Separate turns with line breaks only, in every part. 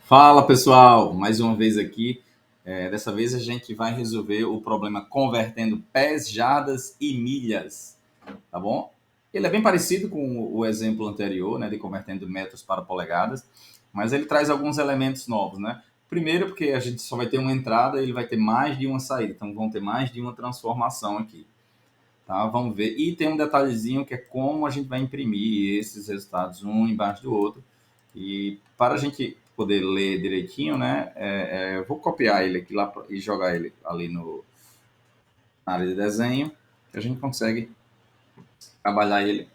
Fala pessoal, mais uma vez aqui. Dessa vez a gente vai resolver o problema convertendo pés, jardas e milhas, tá bom? Ele é bem parecido com o exemplo anterior, né, de convertendo metros para polegadas, mas ele traz alguns elementos novos, né? Primeiro, porque a gente só vai ter uma entrada e ele vai ter mais de uma saída, então vão ter mais de uma transformação aqui, tá? Vamos ver. E tem um detalhezinho que é como a gente vai imprimir esses resultados um embaixo do outro. E para a gente poder ler direitinho, né, eu vou copiar ele aqui lá e jogar ele ali na área de desenho, que a gente consegue trabalhar ele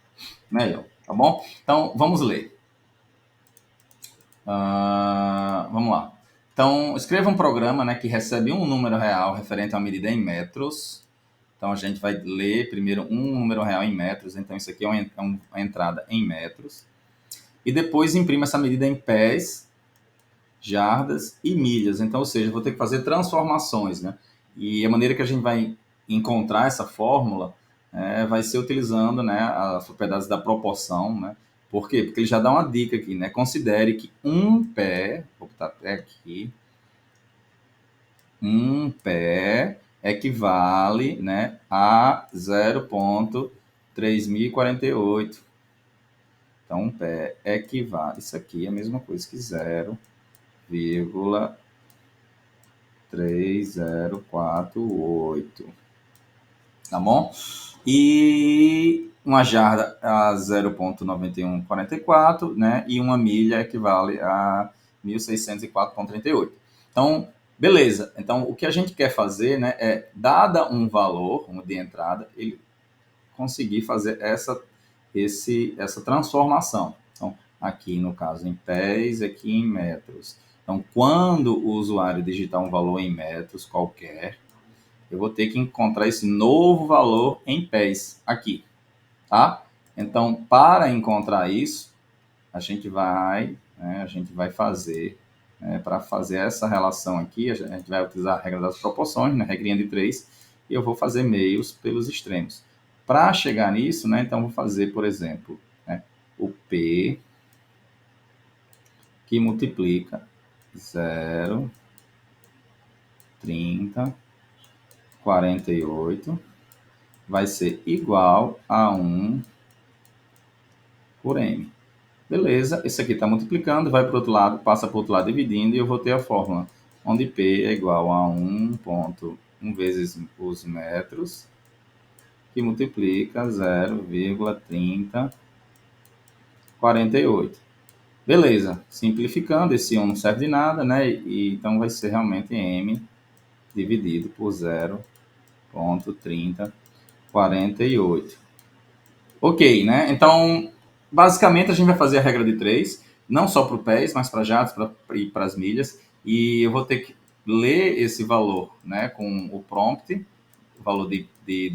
melhor, tá bom? Então, vamos ler. Vamos lá. Então, escreva um programa, né, que recebe um número real referente a uma medida em metros. Então, a gente vai ler primeiro um número real em metros. Então, isso aqui é uma entrada em metros. E depois imprima essa medida em pés, jardas e milhas. Então, ou seja, vou ter que fazer transformações, né? E a maneira que a gente vai encontrar essa fórmula vai ser utilizando, né, as propriedades da proporção, né? Por quê? Porque ele já dá uma dica aqui, né? Considere que um pé, vou botar até aqui, um pé equivale, né, a 0,3048. Então, um pé equivale, isso aqui é a mesma coisa que 0,3048, tá bom? E uma jarda a 0,9144, né? E uma milha equivale a 1604,38. Então, beleza. Então, o que a gente quer fazer, né, é, dada um valor de entrada, ele conseguir fazer essa transformação. Então, aqui no caso em pés, aqui em metros. Então, quando o usuário digitar um valor em metros qualquer, eu vou ter que encontrar esse novo valor em pés aqui, tá? Então, para encontrar isso, a gente vai fazer, para fazer essa relação aqui, a gente vai utilizar a regra das proporções, né, regrinha de 3, e eu vou fazer meios pelos extremos. Para chegar nisso, né, então vou fazer, por exemplo, né, o P que multiplica 0, 30, 48, vai ser igual a 1 por M. Beleza, esse aqui está multiplicando, vai para o outro lado, passa para o outro lado dividindo, e eu vou ter a fórmula onde P é igual a 1,1 vezes os metros, que multiplica 0,3048. Beleza, simplificando, esse 1 não serve de nada, né? E então vai ser realmente M dividido por 0,3048. Ok, né? Então, basicamente, a gente vai fazer a regra de 3, não só para o pés, mas para jatos e para as milhas. E eu vou ter que ler esse valor, né, com o prompt, o valor de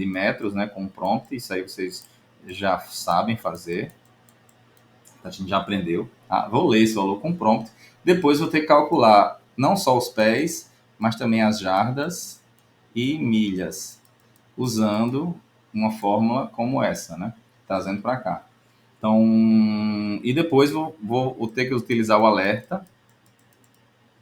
metros, né, com o prompt. Isso aí vocês já sabem fazer, a gente já aprendeu. Tá? Vou ler esse valor com o prompt. Depois vou ter que calcular não só os pés, mas também as jardas e milhas, usando uma fórmula como essa, né? Trazendo para cá. Então, e depois vou ter que utilizar o alerta,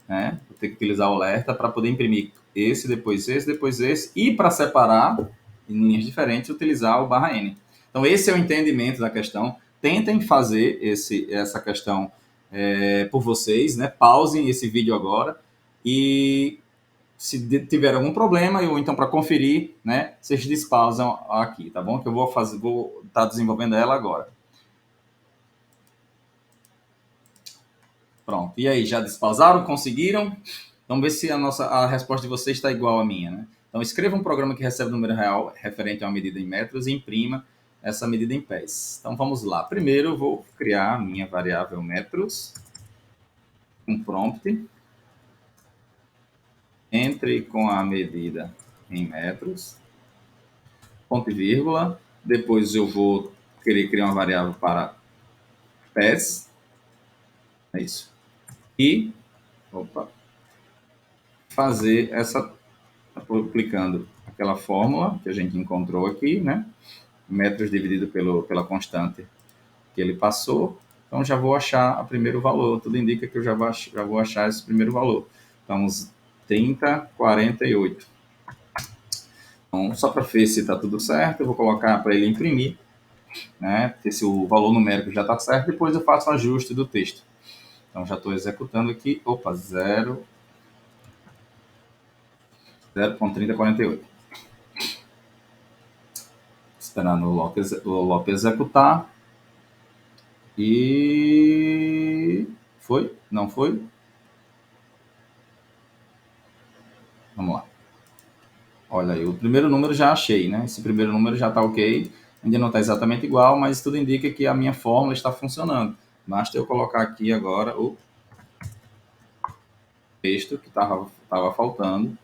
né? Vou ter que utilizar o alerta para poder imprimir depois esse, e para separar em linhas diferentes, utilizar o barra N. Então, esse é o entendimento da questão. Tentem fazer essa questão por vocês, né? Pausem esse vídeo agora e se tiver algum problema, ou então para conferir, né, vocês despausam aqui, tá bom? Que eu vou estar desenvolvendo ela agora. Pronto. E aí, já despausaram? Conseguiram? Vamos ver se a resposta de vocês está igual à minha, né? Então, escreva um programa que recebe o número real referente a uma medida em metros e imprima essa medida em pés. Então, vamos lá. Primeiro, eu vou criar a minha variável metros, um prompt, entre com a medida em metros, ponto e vírgula. Depois eu vou querer criar uma variável para pés. É isso. E fazer aplicando aquela fórmula que a gente encontrou aqui, né? Metros dividido pela constante que ele passou. Então, já vou achar o primeiro valor. Tudo indica que eu já vou achar esse primeiro valor. Então, 30,48. Então, só para ver se está tudo certo, eu vou colocar para ele imprimir, né? Porque se o valor numérico já está certo, depois eu faço o ajuste do texto. Então, já estou executando aqui. Opa, 0,3048. Esperando o Lope executar. E... Foi? Não foi? Vamos lá. Olha aí, o primeiro número já achei, né? Esse primeiro número já está ok. Ainda não está exatamente igual, mas tudo indica que a minha fórmula está funcionando. Basta eu colocar aqui agora o texto que estava faltando,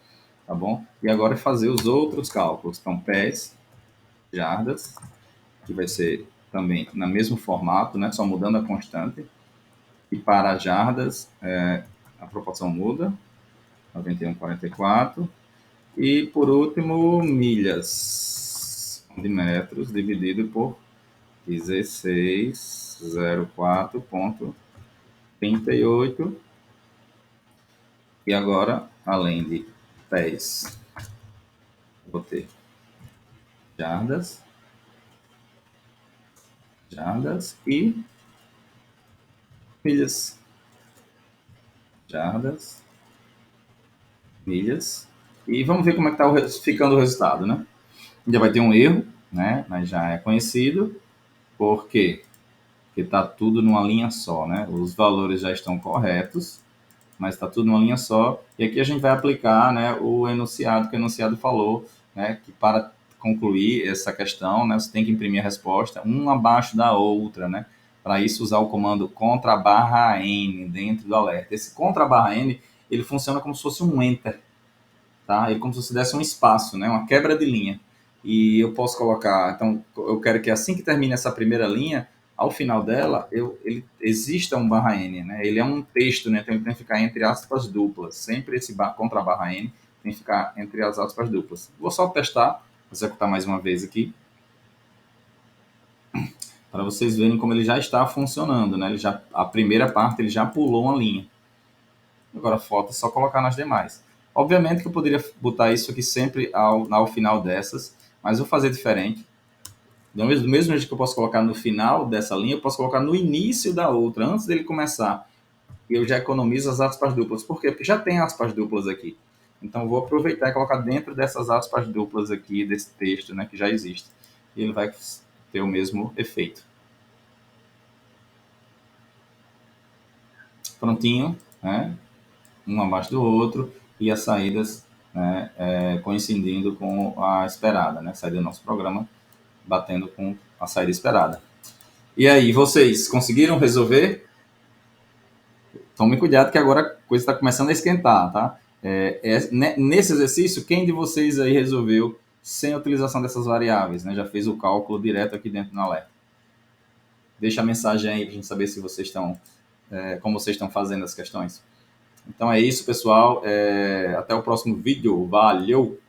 tá bom? E agora fazer os outros cálculos. Então, pés, jardas, que vai ser também no mesmo formato, né? Só mudando a constante. E para jardas, a proporção muda, 91,44. E por último, milhas de metros dividido por 1604,38. E agora, além de pés, vou ter jardas, jardas e milhas. Jardas, milhas. E vamos ver como é que está ficando o resultado, né? Ainda vai ter um erro, né? Mas já é conhecido. Por quê? Porque está tudo numa linha só, né? Os valores já estão corretos, mas está tudo numa linha só. E aqui a gente vai aplicar, né, o enunciado que o enunciado falou, né, que para concluir essa questão, né, você tem que imprimir a resposta uma abaixo da outra, né? Para isso usar o comando contra barra N dentro do alerta. Esse contra barra N, ele funciona como se fosse um enter, tá? Ele como se você desse um espaço, né, uma quebra de linha. E eu posso colocar, então eu quero que assim que termine essa primeira linha, ao final dela, ele exista um barra N, né? Ele é um texto, né? Então ele tem que ficar entre aspas duplas. Sempre esse contra barra N tem que ficar entre as aspas duplas. Vou só testar, executar mais uma vez aqui, para vocês verem como ele já está funcionando, né? A primeira parte ele já pulou uma linha. Agora falta só colocar nas demais. Obviamente que eu poderia botar isso aqui sempre ao final dessas, mas vou fazer diferente. Do mesmo jeito que eu posso colocar no final dessa linha, eu posso colocar no início da outra, antes dele começar. E eu já economizo as aspas duplas. Por quê? Porque já tem aspas duplas aqui. Então, eu vou aproveitar e colocar dentro dessas aspas duplas aqui, desse texto, né, que já existe. E ele vai ter o mesmo efeito. Prontinho, né? Um abaixo do outro, e as saídas, né, coincidindo com a esperada, né? Saída do nosso programa batendo com a saída esperada. E aí, vocês conseguiram resolver? Tome cuidado que agora a coisa está começando a esquentar, tá? Nesse exercício, quem de vocês aí resolveu sem a utilização dessas variáveis, né? Já fez o cálculo direto aqui dentro do alerta. Deixa a mensagem aí para a gente saber se vocês estão, como vocês estão fazendo as questões. Então é isso, pessoal. Até o próximo vídeo. Valeu!